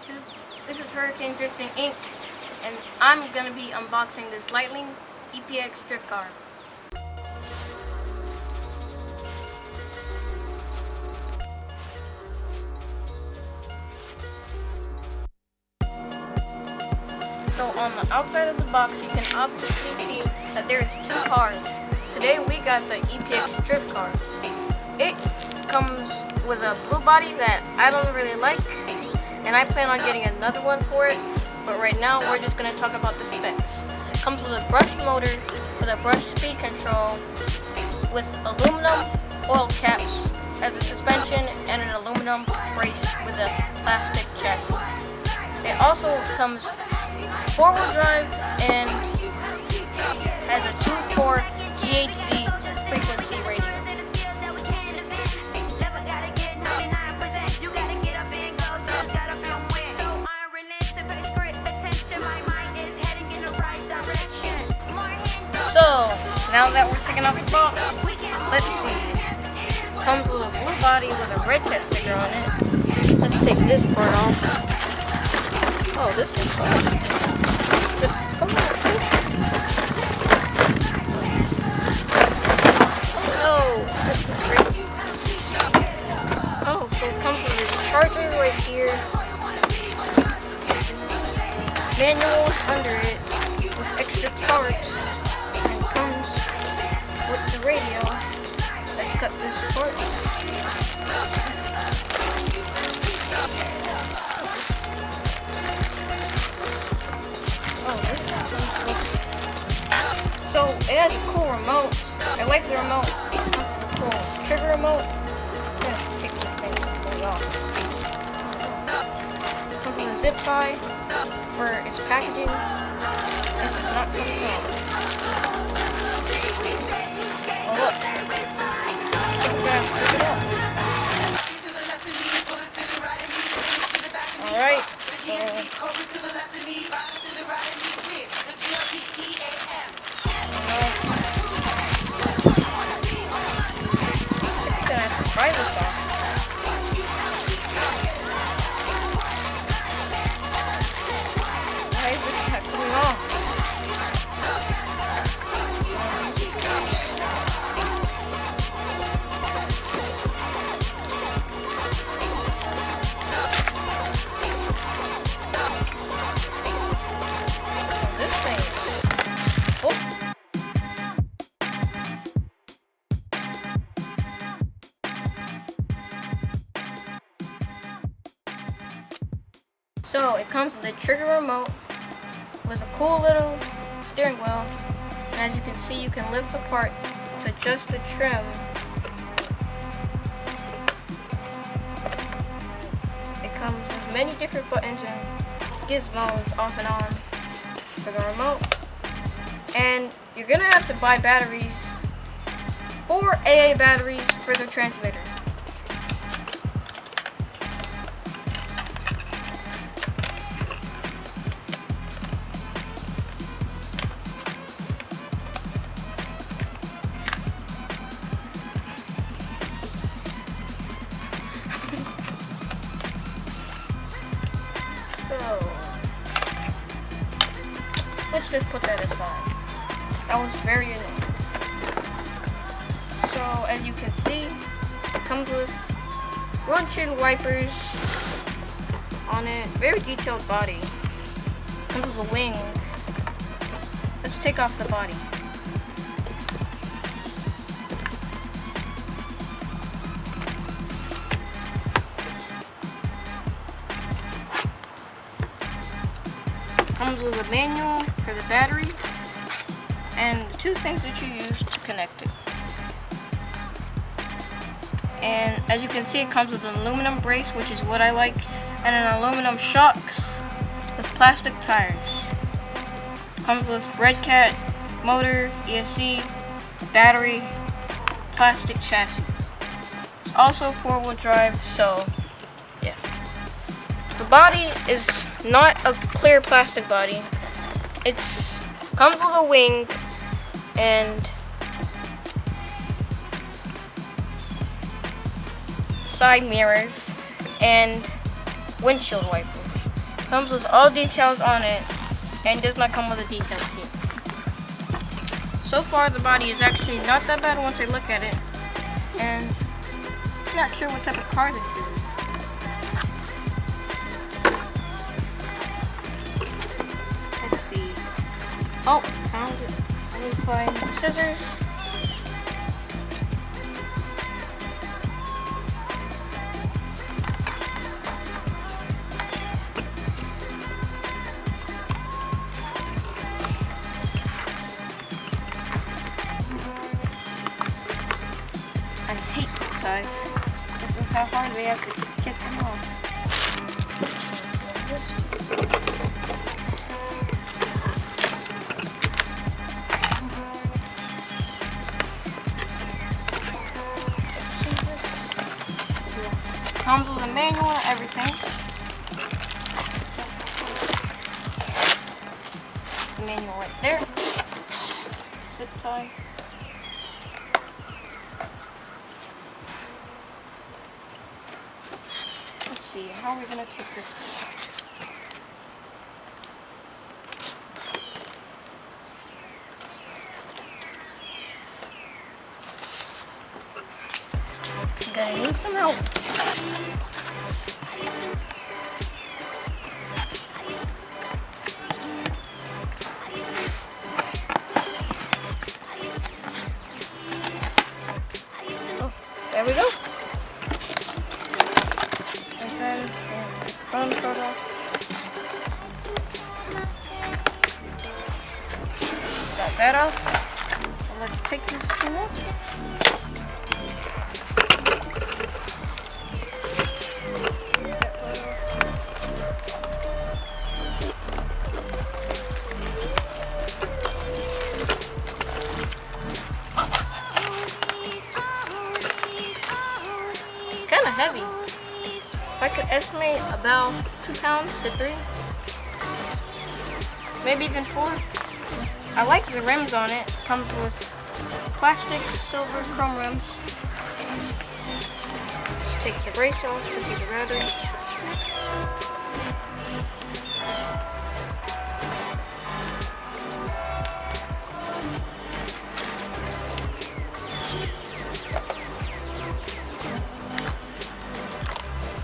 YouTube. This is Hurricane Drifting Inc. and I'm gonna be unboxing this Lightning EPX drift car. So on the outside of the box you can obviously see that there is two cars. Today we got the EPX drift car. It comes with a blue body that I don't really like, and I plan on getting another one for it, but right now we're just going to talk about the specs. It comes with a brushed motor with a brushed speed control with aluminum oil caps as a suspension and an aluminum brace with a plastic chassis. It also comes four-wheel drive and has a 2.4 GHz frequency rating. So, now that we're taking off the box, let's see. It comes with a blue body with a Redcat sticker on it. Let's take this part off. Oh, this one's fun. Just come on. Oh, this is great. Oh, so it comes with a charger right here. Manual is under it with extra parts. With the radio, let's cut this part. Oh, this is so it has a cool remote. I like the remote. It's cool. It's a trigger remote. I'm gonna take this thing completely off. It comes with a zip tie for its packaging. This is not coming off. Oh, look. Alright, so I'm gonna have to try this off. Why is this not coming off? So it comes with a trigger remote with a cool little steering wheel, and as you can see you can lift apart to adjust the trim. It comes with many different buttons and gizmos off and on for the remote, and you're gonna have to buy batteries, 4 AA batteries for the transmitter. So, let's just put that aside. That was very annoying. So, as you can see, it comes with windshield wipers on it. Very detailed body. It comes with a wing. Let's take off the body. Comes with a manual for the battery and the two things that you use to connect it. And as you can see, it comes with an aluminum brace, which is what I like, and an aluminum shocks with plastic tires. It comes with Redcat motor, ESC, battery, plastic chassis. It's also four-wheel drive, so yeah. The body is not a clear plastic body. It's comes with a wing and side mirrors and windshield wipers. Comes with all details on it and does not come with a detail sheet. So far the body is actually not that bad once I look at it, and I'm not sure what type of car this is. Let's see. Oh, found it. I need to find the scissors. I hate sometimes. This is how hard we have to get them off. Comes with a manual and everything. The manual right there. Zip tie. Let's see, how are we gonna take this? I'm gonna need some help. Oh, there we go. And then front start off. Got that off. And let's take this thing out. Kind of heavy. I could estimate about 2 pounds to 3, maybe even 4. I like the rims on it. Comes with plastic, silver, chrome rims. Let's take the brace off to see the battery.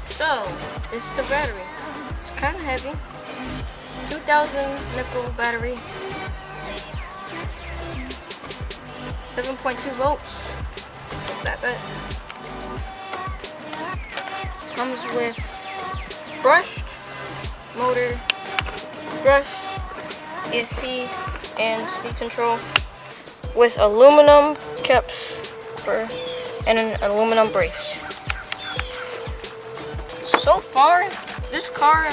So, this is the battery. It's kind of heavy. 2000 nickel battery. 7.2 volts. Not that bad. Comes with brushed motor, brushed AC and speed control with aluminum caps and an aluminum brace. So far, this car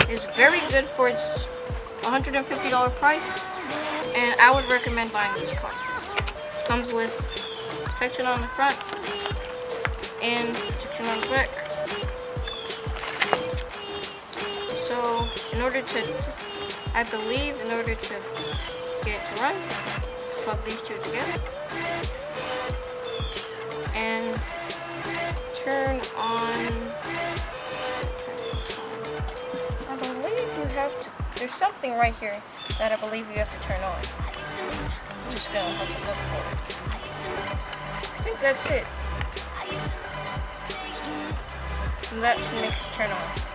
is very good for its $150 price, and I would recommend buying this car. Comes with protection on the front and protection on the back. So, in order to get it to run, plug these two together and turn on. I believe you have to. There's something right here that I believe you have to turn on. I'm just gonna have to look for it. I think that's it. And that makes it turn on.